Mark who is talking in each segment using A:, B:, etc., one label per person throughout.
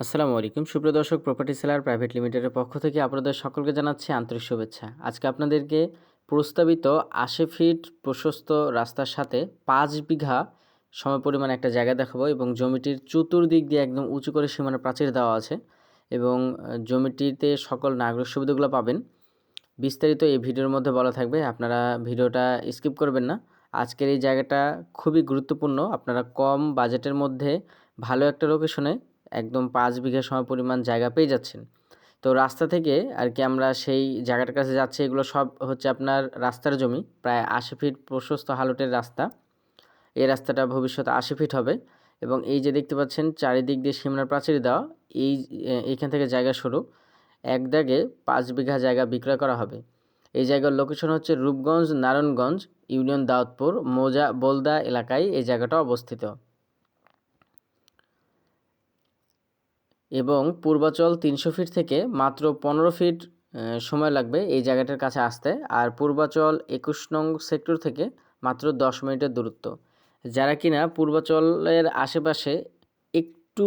A: আসসালামু আলাইকুম সুপ্রিয় দর্শক, প্রপার্টি সেলার প্রাইভেট লিমিটেডের পক্ষ থেকে আপনাদের সকলকে জানাচ্ছি আন্তরিক শুভেচ্ছা। আজকে আপনাদেরকে প্রস্তাবিত ৮০ ফিট প্রশস্ত রাস্তার সাথে ৫ বিঘা সমপরিমাণ একটা জায়গা দেখাবো এবং জমিটির চতুর্দিক দিয়ে একদম উঁচু করে সীমানা প্রাচীর দেওয়া আছে এবং জমিটিতে সকল নাগরিক সুবিধাগুলো পাবেন। বিস্তারিত এই ভিডিওর মধ্যে বলা থাকবে, আপনারা ভিডিওটা স্কিপ করবেন না। আজকের এই জায়গাটা খুবই গুরুত্বপূর্ণ। আপনারা কম বাজেটের মধ্যে ভালো একটা লোকেশনে একদম ৫ বিঘা সমপরিমাণ জায়গা পেয়ে যাচ্ছেন। তো রাস্তা থেকে আর কি আমরা সেই জায়গাটার কাছে যাচ্ছি, এগুলো সব হচ্ছে আপনার রাস্তার জমি, প্রায় ৮০ ফিট প্রশস্ত হালটের রাস্তা। এই রাস্তাটা ভবিষ্যতে ৮০ ফিট হবে এবং এই যে দেখতে পাচ্ছেন চারিদিক দিয়ে সীমানার প্রাচীর দেওয়া, এইখান থেকে জায়গা শুরু, এক দাগে ৫ বিঘা জায়গা বিক্রয় করা হবে। এই জায়গার লোকেশন হচ্ছে রূপগঞ্জ নারায়ণগঞ্জ ইউনিয়ন দাউদপুর মৌজা বোলদা এলাকায় এই জায়গাটা অবস্থিত এবং পূর্বাচল ৩০০ ফিট থেকে মাত্র ১৫ ফিট সময় লাগবে এই জায়গাটার কাছে আসতে। আর পূর্বাচল ২১ নং সেক্টর থেকে মাত্র ১০ মিনিটের দূরত্ব। যারা কিনা পূর্বাচলের আশেপাশে একটু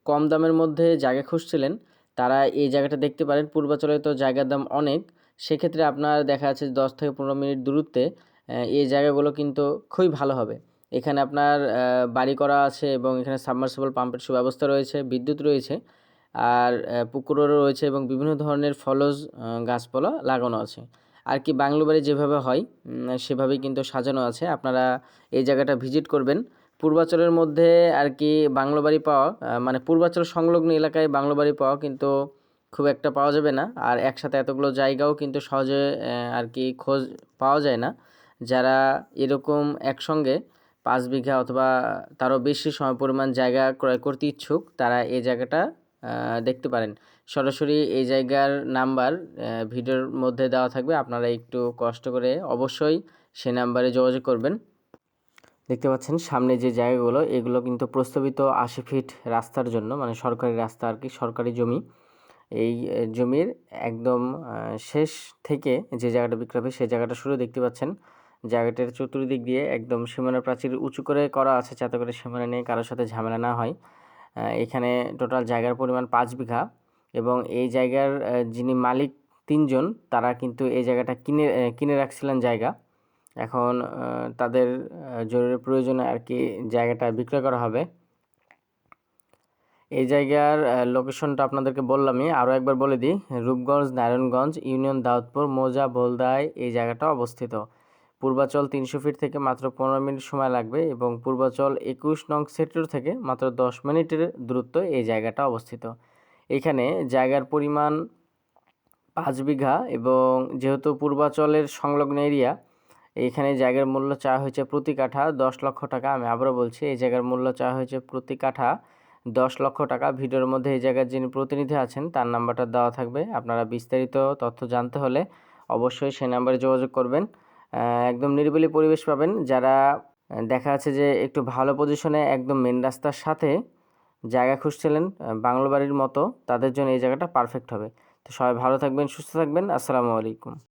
A: কম দামের মধ্যে জায়গা খুঁজছিলেন, তারা এই জায়গাটা দেখতে পারেন। পূর্বাচলে তো জায়গার দাম অনেক, সেক্ষেত্রে আপনার দেখা যাচ্ছে ১০ থেকে ১৫ মিনিট দূরত্বে এই জায়গাগুলো কিন্তু খুবই ভালো হবে। এখানে আপনার বাড়ি করা আছে এবং এখানে সাবমার্সিবল পাম্পের সুব্যবস্থা রয়েছে, বিদ্যুৎ রয়েছে, আর পুকুরও রয়েছে এবং বিভিন্ন ধরনের ফলজ গাছপালা লাগানো আছে। আর কি বাংলো বাড়ি যেভাবে হয় সেভাবেই কিন্তু সাজানো আছে। আপনারা এই জায়গাটা ভিজিট করবেন। পূর্বাচলের মধ্যে আর কি বাংলো বাড়ি পাওয়া মানে পূর্বাচল সংলগ্ন এলাকায় বাংলো বাড়ি পাওয়া কিন্তু খুব একটা পাওয়া যাবে না। আর একসাথে এতগুলো জায়গাও কিন্তু সহজে আর কি খোঁজ পাওয়া যায় না। যারা এরকম একসঙ্গে ৫ বিঘা অথবা তারও বেশি সমপরিমাণ জায়গা ক্রয় করতে ইচ্ছুক, তারা এই জায়গাটা দেখতে পারেন। সরাসরি এই জায়গার নাম্বার ভিডিওর মধ্যে দেওয়া থাকবে, আপনারা একটু কষ্ট করে অবশ্যই সে নাম্বারে যোগাযোগ করবেন। দেখতে পাচ্ছেন সামনে যে জায়গাগুলো, এগুলো কিন্তু প্রস্তাবিত ৮০ ফিট রাস্তার জন্য, মানে সরকারি রাস্তা আর কি, সরকারি জমি। এই জমির একদম শেষ থেকে যে জায়গাটা বিক্রয় হবে সেই জায়গাটা শুরু দেখতে পাচ্ছেন। জায়গাটার চতুর্দিক দিয়ে একদম সীমানা প্রাচীর উঁচু করে করা আছে, যাতে করে সীমানা নিয়ে কারোর সাথে ঝামেলা না হয়। এখানে টোটাল জায়গার পরিমাণ ৫ বিঘা এবং এই জায়গার যিনি মালিক ৩ জন, তারা কিন্তু এই জায়গাটা কিনে রাখছিলেন জায়গা। এখন তাদের জরুরি প্রয়োজনে আর কি জায়গাটা বিক্রয় করা হবে। এই জায়গার লোকেশনটা আপনাদেরকে বললামই, আরও একবার বলে দিই। রূপগঞ্জ নারায়ণগঞ্জ ইউনিয়ন দাউদপুর মৌজা বোলদায় এই জায়গাটা অবস্থিত। পূর্বাচল ৩০০ ফিট থেকে মাত্র ১৫ মিনিট সময় লাগবে এবং পূর্বাচল ২১ নং সেক্টর থেকে মাত্র ১০ মিনিটের দূরত্ব এই জায়গাটা অবস্থিত। এখানে জায়গার পরিমাণ ৫ বিঘা এবং যেহেতু পূর্বাচলের সংলগ্ন এরিয়া, এইখানে জায়গার মূল্য চাওয়া হয়েছে প্রতি কাঠা ১০ লক্ষ টাকা। আমি আবারও বলছি, এই জায়গার মূল্য চাওয়া হয়েছে প্রতি কাঠা ১০ লক্ষ টাকা। ভিডিওর মধ্যে এই জায়গার যিনি প্রতিনিধি আছেন তার নাম্বারটা দেওয়া থাকবে। আপনারা বিস্তারিত তথ্য জানতে হলে অবশ্যই সেই নাম্বারে যোগাযোগ করবেন। একদম নিরিবিলি পরিবেশ পাবেন। যারা দেখা যাচ্ছে যে একটু ভালো পজিশনে একদম মেন রাস্তার সাথে জায়গা খুঁজছিলেন বাংলো বাড়ির মতো, তাদের জন্য এই জায়গাটা পারফেক্ট হবে। তো সবাই ভালো থাকবেন, সুস্থ থাকবেন। আসসালামু আলাইকুম।